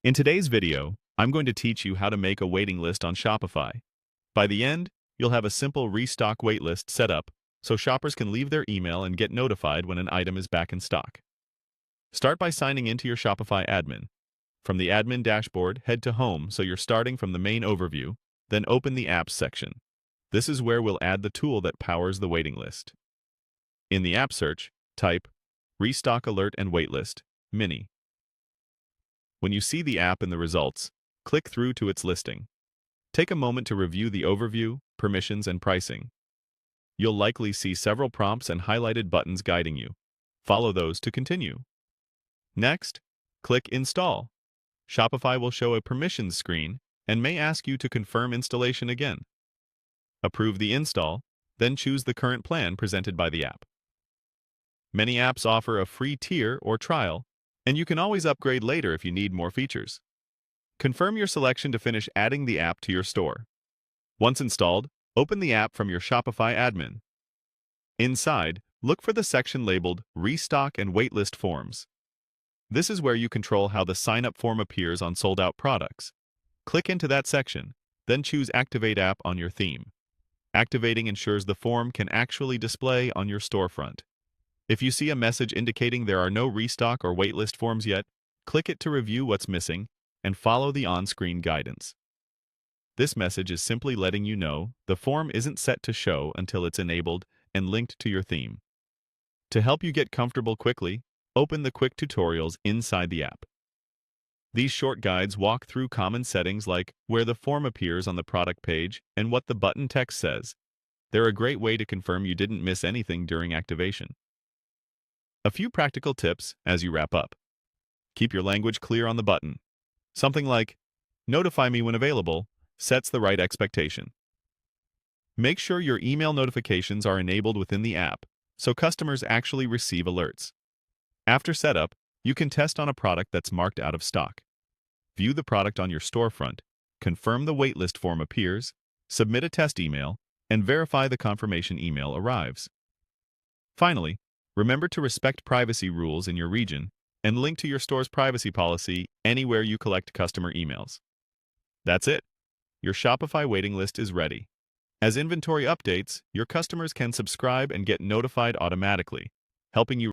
In today's video, I'm going to teach you how to make a waiting list on Shopify. By the end, you'll have a simple restock waitlist set up so shoppers can leave their email and get notified when an item is back in stock. Start by signing into your Shopify admin. From the admin dashboard, head to Home so you're starting from the main overview, then open the Apps section. This is where we'll add the tool that powers the waiting list. In the app search, type Restock Alert and Waitlist, Mini. When you see the app in the results, click through to its listing. Take a moment to review the overview, permissions, and pricing. You'll likely see several prompts and highlighted buttons guiding you. Follow those to continue. Next, click Install. Shopify will show a permissions screen and may ask you to confirm installation again. Approve the install, then choose the current plan presented by the app. Many apps offer a free tier or trial, and you can always upgrade later if you need more features. Confirm your selection to finish adding the app to your store. Once installed, open the app from your Shopify admin. Inside, look for the section labeled Restock and Waitlist Forms. This is where you control how the sign-up form appears on sold-out products. Click into that section, then choose Activate App on your theme. Activating ensures the form can actually display on your storefront. If you see a message indicating there are no restock or waitlist forms yet, click it to review what's missing and follow the on-screen guidance. This message is simply letting you know the form isn't set to show until it's enabled and linked to your theme. To help you get comfortable quickly, open the quick tutorials inside the app. These short guides walk through common settings like where the form appears on the product page and what the button text says. They're a great way to confirm you didn't miss anything during activation. A few practical tips as you wrap up. Keep your language clear on the button. Something like, "Notify me when available," sets the right expectation. Make sure your email notifications are enabled within the app, so customers actually receive alerts. After setup, you can test on a product that's marked out of stock. View the product on your storefront, confirm the waitlist form appears, submit a test email, and verify the confirmation email arrives. Finally, remember to respect privacy rules in your region and link to your store's privacy policy anywhere you collect customer emails. That's it. Your Shopify waiting list is ready. As inventory updates, your customers can subscribe and get notified automatically, helping you